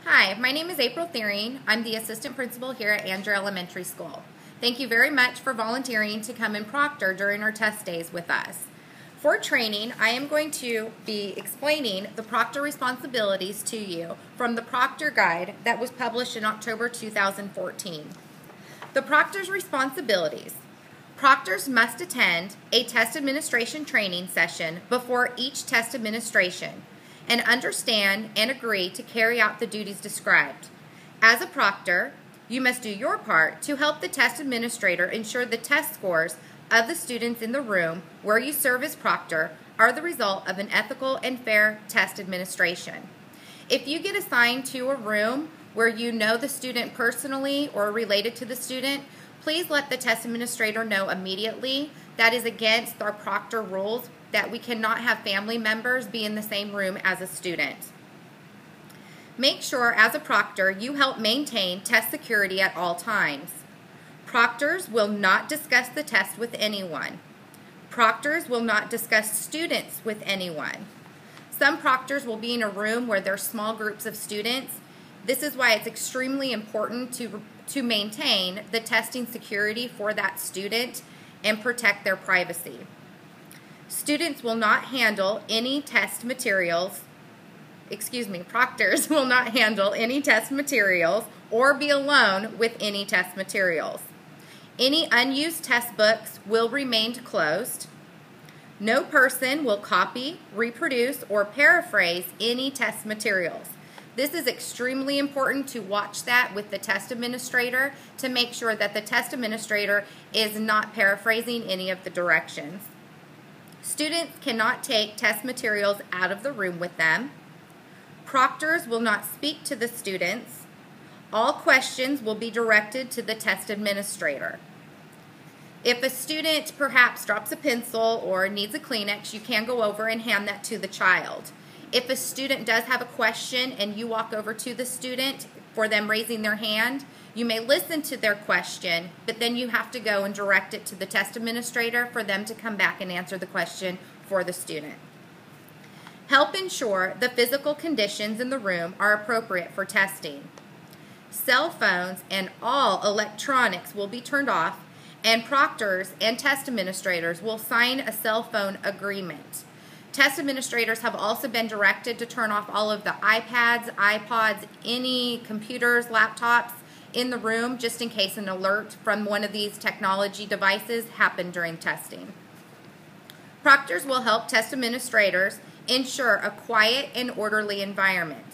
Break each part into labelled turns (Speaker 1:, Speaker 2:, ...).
Speaker 1: Hi, my name is April Thiering. I'm the assistant principal here at Andrew Elementary School. Thank you very much for volunteering to come and proctor during our test days with us. For training, I am going to be explaining the proctor responsibilities to you from the proctor guide that was published in October 2014. The proctor's responsibilities. Proctors must attend a test administration training session before each test administration and understand and agree to carry out the duties described. As a proctor, you must do your part to help the test administrator ensure the test scores of the students in the room where you serve as proctor are the result of an ethical and fair test administration. If you get assigned to a room where you know the student personally or related to the student, please let the test administrator know immediately. That is against our proctor rules that we cannot have family members be in the same room as a student. Make sure as a proctor you help maintain test security at all times. Proctors will not discuss the test with anyone. Proctors will not discuss students with anyone. Some proctors will be in a room where there are small groups of students. This is why it's extremely important to maintain the testing security for that student and protect their privacy. Students will not handle any test materials, proctors will not handle any test materials or be alone with any test materials. Any unused test books will remain closed. No person will copy, reproduce, or paraphrase any test materials. This is extremely important to watch that with the test administrator to make sure that the test administrator is not paraphrasing any of the directions. Students cannot take test materials out of the room with them. Proctors will not speak to the students. All questions will be directed to the test administrator. If a student perhaps drops a pencil or needs a Kleenex, you can go over and hand that to the child. If a student does have a question and you walk over to the student for them raising their hand, you may listen to their question, but then you have to go and direct it to the test administrator for them to come back and answer the question for the student. Help ensure the physical conditions in the room are appropriate for testing. Cell phones and all electronics will be turned off, and proctors and test administrators will sign a cell phone agreement. Test administrators have also been directed to turn off all of the iPads, iPods, any computers, laptops in the room just in case an alert from one of these technology devices happened during testing. Proctors will help test administrators ensure a quiet and orderly environment.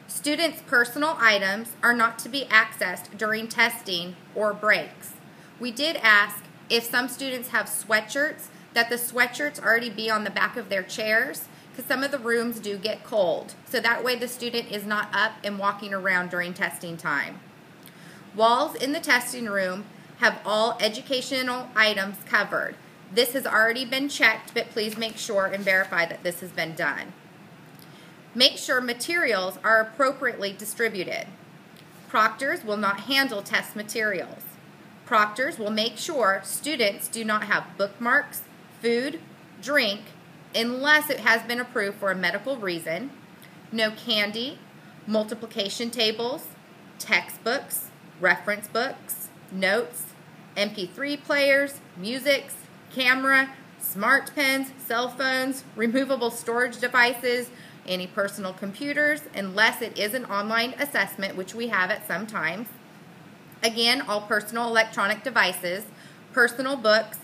Speaker 1: Students' personal items are not to be accessed during testing or breaks. We did ask if some students have sweatshirts, that the sweatshirts already be on the back of their chairs, because some of the rooms do get cold. So that way the student is not up and walking around during testing time. Walls in the testing room have all educational items covered. This has already been checked, but please make sure and verify that this has been done. Make sure materials are appropriately distributed. Proctors will not handle test materials. Proctors will make sure students do not have bookmarks, food, drink, unless it has been approved for a medical reason, no candy, multiplication tables, textbooks, reference books, notes, MP3 players, musics, camera, smart pens, cell phones, removable storage devices, any personal computers, unless it is an online assessment, which we have at some times. Again, all personal electronic devices, personal books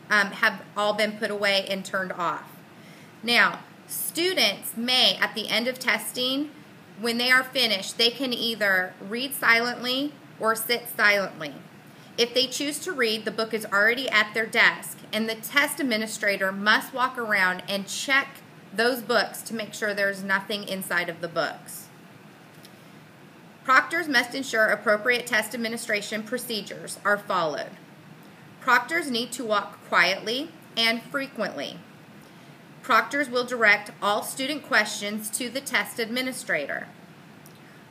Speaker 1: have all been put away and turned off. Now, students may, at the end of testing, when they are finished, they can either read silently or sit silently. If they choose to read, the book is already at their desk, and the test administrator must walk around and check those books to make sure there's nothing inside of the books. Proctors must ensure appropriate test administration procedures are followed. Proctors need to walk quietly and frequently. Proctors will direct all student questions to the test administrator.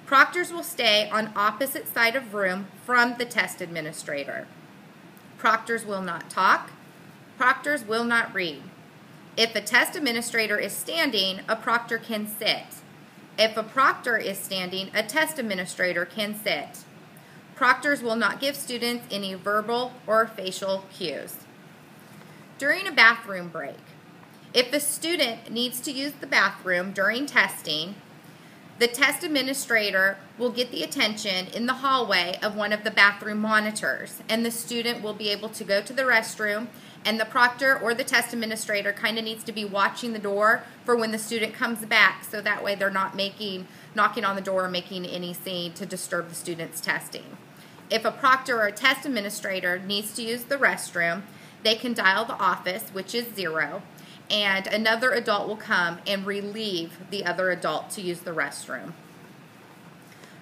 Speaker 1: Proctors will stay on opposite side of room from the test administrator. Proctors will not talk. Proctors will not read. If a test administrator is standing, a proctor can sit. If a proctor is standing, a test administrator can sit. Proctors will not give students any verbal or facial cues. During a bathroom break, if a student needs to use the bathroom during testing, the test administrator will get the attention in the hallway of one of the bathroom monitors, and the student will be able to go to the restroom, and the proctor or the test administrator kind of needs to be watching the door for when the student comes back, so that way they're not knocking on the door or making any scene to disturb the student's testing. If a proctor or a test administrator needs to use the restroom, they can dial the office, which is 0, and another adult will come and relieve the other adult to use the restroom.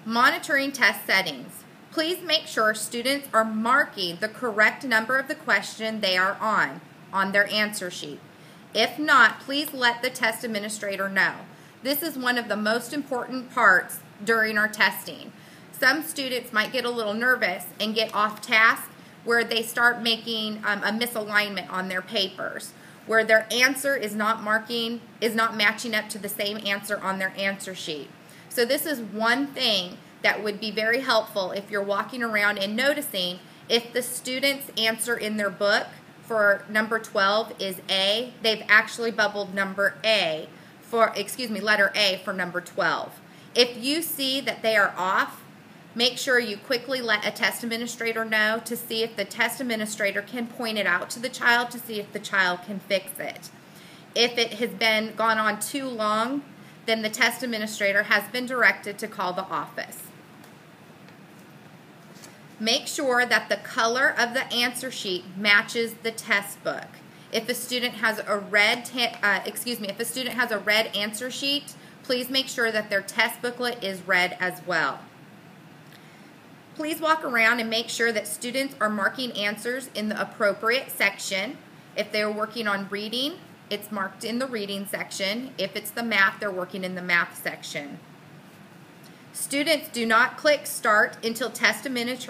Speaker 1: Monitoring test settings. Please make sure students are marking the correct number of the question they are on their answer sheet. If not, please let the test administrator know. This is one of the most important parts during our testing. Some students might get a little nervous and get off task where they start making a misalignment on their papers, where their answer is not matching up to the same answer on their answer sheet. So this is one thing that would be very helpful if you're walking around and noticing if the student's answer in their book for number 12 is A, they've actually bubbled letter A for number 12. If you see that they are off, make sure you quickly let a test administrator know to see if the test administrator can point it out to the child to see if the child can fix it. If it has gone on too long, then the test administrator has been directed to call the office. Make sure that the color of the answer sheet matches the test book. If a student has a red answer sheet, please make sure that their test booklet is red as well. Please walk around and make sure that students are marking answers in the appropriate section. If they're working on reading, it's marked in the reading section. If it's the math, they're working in the math section. Students do not click start until students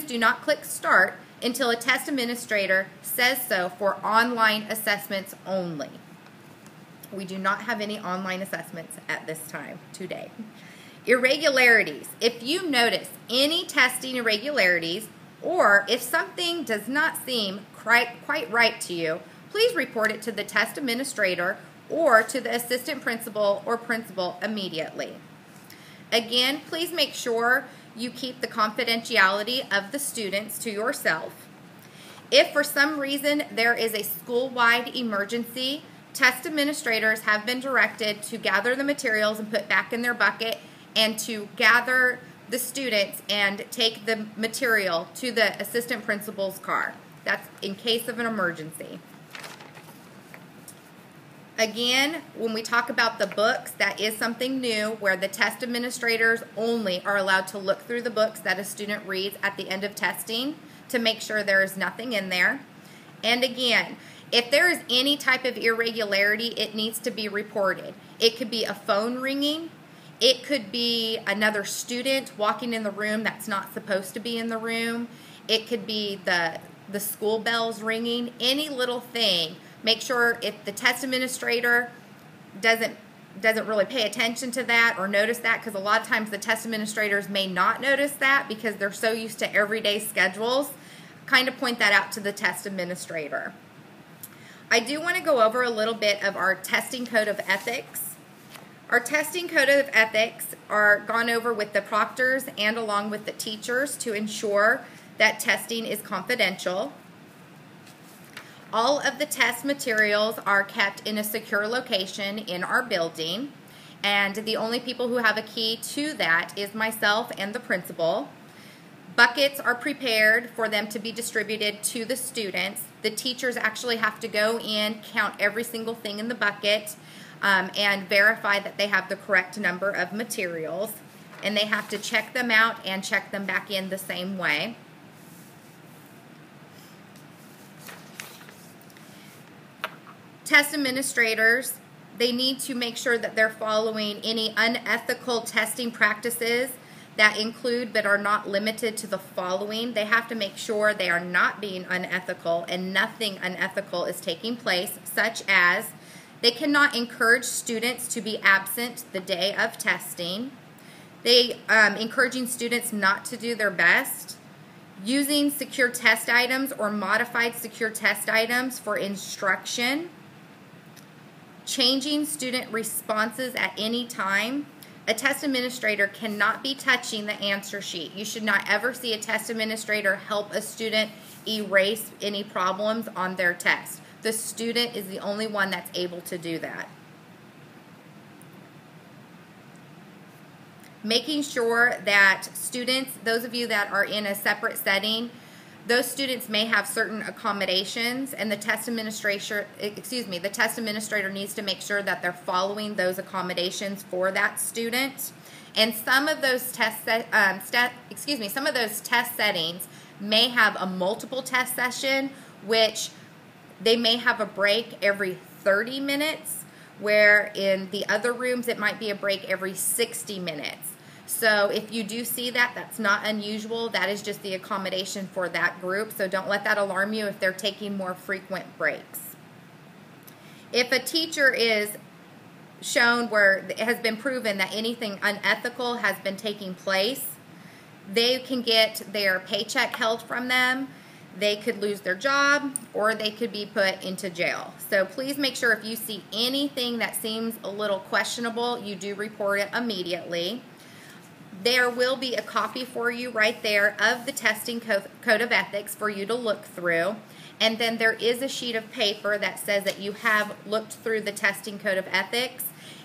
Speaker 1: do not click start until a test administrator says so for online assessments only. We do not have any online assessments at this time today. Irregularities. If you notice any testing irregularities, or if something does not seem quite right to you, please report it to the test administrator or to the assistant principal or principal immediately. Again, please make sure you keep the confidentiality of the students to yourself. If for some reason there is a school-wide emergency, test administrators have been directed to gather the materials and put back in their bucket, and to gather the students and take the material to the assistant principal's car. That's in case of an emergency. Again, when we talk about the books, that is something new where the test administrators only are allowed to look through the books that a student reads at the end of testing to make sure there is nothing in there. And again, if there is any type of irregularity, it needs to be reported. It could be a phone ringing. It could be another student walking in the room that's not supposed to be in the room. It could be the school bells ringing, any little thing. Make sure if the test administrator doesn't really pay attention to that or notice that, because a lot of times the test administrators may not notice that because they're so used to everyday schedules, kind of point that out to the test administrator. I do want to go over a little bit of our testing code of ethics. Our testing code of ethics are gone over with the proctors and along with the teachers to ensure that testing is confidential. All of the test materials are kept in a secure location in our building, and the only people who have a key to that is myself and the principal. Buckets are prepared for them to be distributed to the students. The teachers actually have to go in, count every single thing in the bucket, and verify that they have the correct number of materials, and they have to check them out and check them back in the same way. Test administrators, they need to make sure that they're following any unethical testing practices that include but are not limited to the following. They have to make sure they are not being unethical and nothing unethical is taking place, such as They cannot encourage students to be absent the day of testing. They encouraging students not to do their best. Using secure test items or modified secure test items for instruction. Changing student responses at any time. A test administrator cannot be touching the answer sheet. You should not ever see a test administrator help a student erase any problems on their test. The student is the only one that's able to do that. Making sure that students, those of you that are in a separate setting, those students may have certain accommodations, and the test administrator needs to make sure that they're following those accommodations for that student. And some of those test settings may have a multiple test session, which they may have a break every 30 minutes, where in the other rooms it might be a break every 60 minutes. So if you do see that, that's not unusual. That is just the accommodation for that group. So don't let that alarm you if they're taking more frequent breaks. If a teacher is shown where it has been proven that anything unethical has been taking place, they can get their paycheck held from them. They could lose their job, or they could be put into jail. So please make sure if you see anything that seems a little questionable, you do report it immediately. There will be a copy for you right there of the testing code of ethics for you to look through. And then there is a sheet of paper that says that you have looked through the testing code of ethics,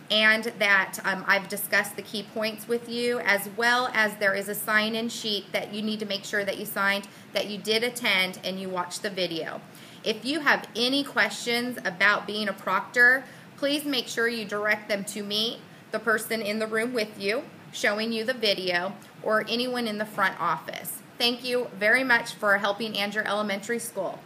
Speaker 1: and that I've discussed the key points with you, as well as there is a sign-in sheet that you need to make sure that you signed, that you did attend, and you watched the video. If you have any questions about being a proctor, please make sure you direct them to me, the person in the room with you, showing you the video, or anyone in the front office. Thank you very much for helping Andrew Elementary School.